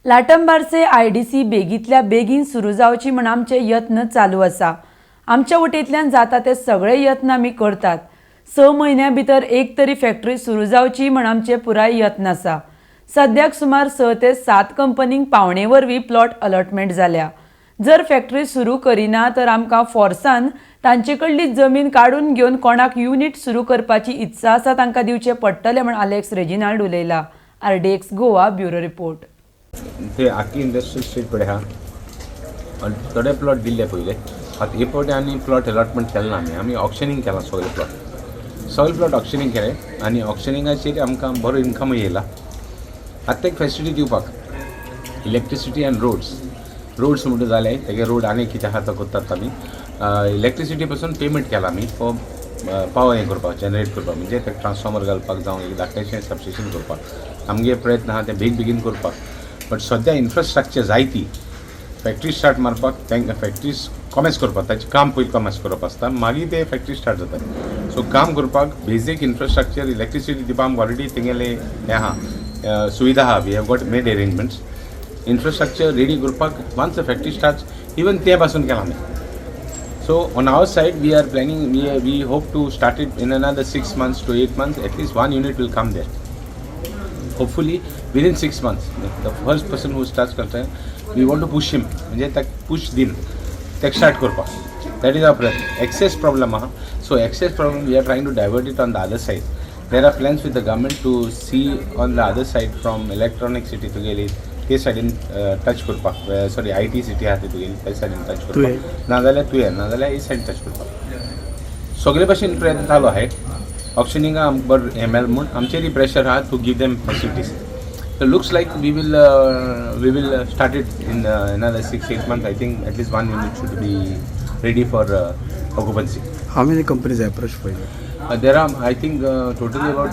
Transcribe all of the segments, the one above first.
लाटंबारचे IDC बेगीतल्या बेगीन सुरू जावची म्हण आमचे यत्न चालू आसा. आमच्या वटेंतल्यान जाता ते सगळे यत्न आमी करतात. 6 म्हयन्या भितर एक तरी फॅक्टरी सुरू जावची म्हण आमचे पुराय यत्न आसा. सद्याक सुमार 6 ते 7 कंपनींक पावणे वरवीं प्लॉट अलॉटमेंट जाल्या. जर फॅक्टरी सुरू करिना तर आमकां फोर्सान तांचे कडली जमीन काडून घेवन कोणाक युनिट सुरू करपाची इत्सा आसा तांकां दिवचे पडटले म्हण अलेक्स रेजिनाल्ड उलयला. RDXGOA bureau report. ते आखी इंडस्ट्रियल स्टेट कडेन आहा आनी थोडे प्लॉट दिल्ले पयले. आतां हे फावटी आनी प्लॉट अलॉटमेंट केलें ना आमी ऑक्शनींग केलां सगळे प्लॉट ऑक्शनींग केले आनी ऑक्शनिंगाचेर आमकां बरो इनकम येयला. आतां एक फॅसिलिटी दिवपाक इलेक्ट्रिसिटी एंड रोड्स म्हणटा जाले तेगे रोड आनी कितें आहा तो करतात आमी. इलेक्ट्रिसिटी पासून पेमेंट केला आमी फॉर पावर हें करपाक जनरेट करपाक म्हणजे ते ट्रान्सफॉर्मर घालपाक जावं एक धाकटेशें सबस्टेशन करपाक आमगे प्रयत्न आहा ते बेगीन करपाक. बट सद्या इन्फ्रास्ट्रक्चर जाय ती फॅक्टरी स्टार्ट मारपाक तांकां फॅक्टरीज कॉमेस करपाक ताचें काम पयलीं कॉमेस करप आसता मागीर ते फॅक्टरी स्टार्ट जाता. सो काम करपाक बेजीक इन्फ्रास्ट्रक्चर इलेक्ट्रिसिटी दिवपाक आमकां ऑलरेडी तेंगेले हें आहा सुविधा आहा. We have got made arrangements infrastructure ready करपाक once the factory start even ते पासून केला आमी. So on our side we are planning, we hope to start it in another 6 months to 8 months. At least one unit will come there. Hopefully within 6 months. The first person who starts construction, we want to push him. म्हणजे tak push din. Tak start करपाक. That is our plan. Access problem aha. So access problem we are trying to divert it on the other side. There are plans with the government to see on the other side from electronic city to गेली ते सायडीन touch करपाक. Sorry IT city आहा तितून गेली ते सायडीन touch करपाक नाजाल्यार नाजाल्यार ही सायड टच करपाक सगळे भाशेन प्रयत्न चालू आहे. ऑक्शनिंगा आमकां बरें हें मेळ म्हूण आमचेरय प्रेशर आहा to give them facilities. So looks like we will start it in another 6-8 months. I think at least one unit should be ready for occupancy. How many companies approached for you? There are I think totally about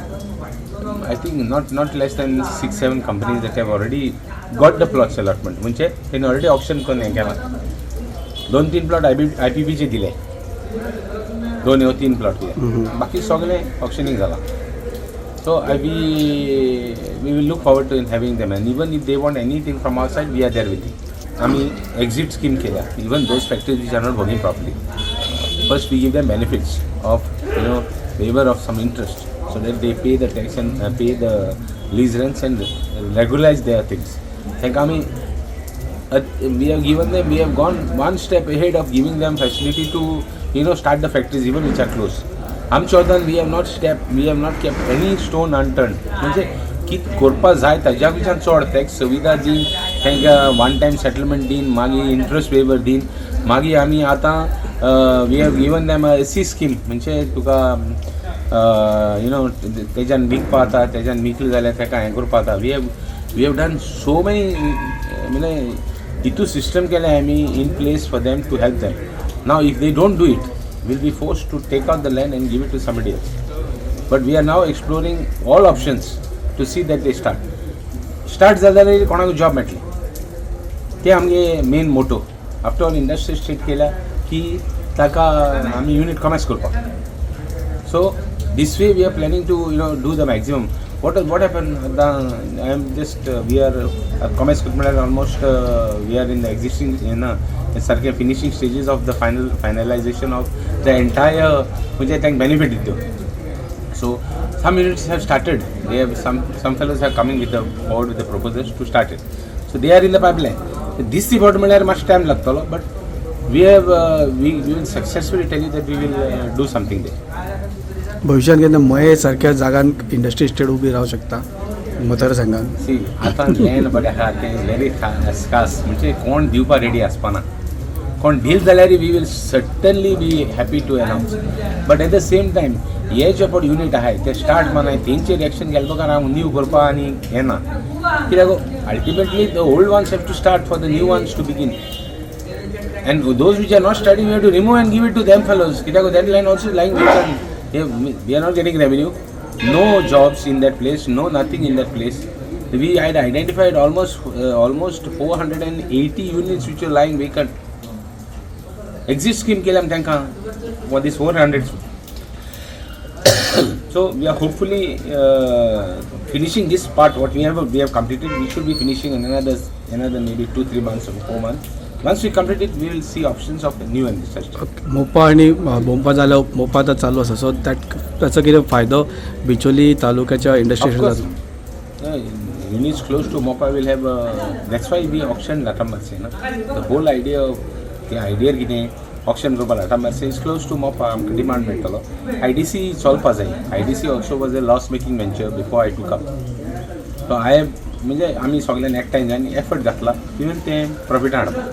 I think not less than 6-7 companies that have already got the plots allotment. म्हणजे त्यांनी already option करून हें केलां. 2-3 plot IPPचे दिले 2 वा 3 plot दिले बाकी सगळे ऑप्शनिंग जाला. So we will look forward to having them and even if they want anything from our side we are there with it. आम्ही exit scheme केल्या even those factories which are not working properly. First we give them benefits of waiver of some interest so that they pay the tax and pay the lease rents and regularize their things. Like we have given them, we have gone one step ahead of giving them facility to start the factories even which are closed. आमचोर्दान we have not kept any stone unturned. म्हणजे कित करपा जाय ताज्या कडच्यान चड tax सुविधा दिन तांकां वन टायम सेटलमेंट दिन मागीर इंट्रस्ट वेवर दिन मागीर आमी आतां we have given them SC scheme म्हणजे तुका तेज्यान विकपा जाता तेज्यान विकले जाल्यार ताका हें करपा जाता. We have done so many म्हणजे इतू सिस्टम केले आमी in place for them to help them. Now if they don't do it we'll be forced to take out the land and give it to somebody else. But we are now exploring all options to see that they start जाल्यार कोणाक job मेळटले ते आमगे main motto. After all industry state केला की ताका आमी unit कॉमेस करपाक. सो this way we are planning to do the maximum. What happened I am just we are commerce almost we are in the existing sarke finishing stages of the finalization of the entire which I think benefit dito. So some units have started. They have some fellows are coming with forward with the proposals to start it. So they are in the pipeline. This development much time lagtalo but we will successfully tell you that we will do something there. भविष्यात केन्ना मये सारक्या जागान industry state उबी रावं शकता मतदारसंघान. सी आतां land बरें आहा तें व्हेरी स्कास म्हणजे कोण दिवपा रेडी आसपाना. कोण डील जाल्यार we will certainly be happy to announce. But at the same time हे जे पड युनिट आहाय ते स्टार्ट मानाय तेंचेर एक्शन घालपाक हांव न्यू करपा आनी हें ना कित्याक ultimately the old ones have to start for the new ones to begin and those which are not starting we have to remove and give it to them fellows कित्याक that land also is lying vacant. We are not getting revenue, no jobs in that place, no nothing in that place. We had identified almost 480 units which are lying vacant. Exit scheme kelam tanka for this 400. So we are hopefully finishing this part what we have completed. We should be finishing in another another maybe 2-3 months or 4 months. Once we complete it, we will see options of new industry. Mopa आणि बोंपा जाल्यार मोपा आतां चालू आसा सो ताचो कितें फायदो बिचोली तालुक्याच्या industry Of course, units close to Mopa will have. That's why we auctioned Latambarce. The whole idea of the idea कितें auction करपा Latambarce is close to Mopa. आमकां demand मेळटलो. IDC चलपा जाय. IDC also was a loss making venture before I took up. So I म्हणजे आमी सगळ्यांनी एकठांय जावन एफर्ट घातला इवन ते प्रॉफिट हाडपा.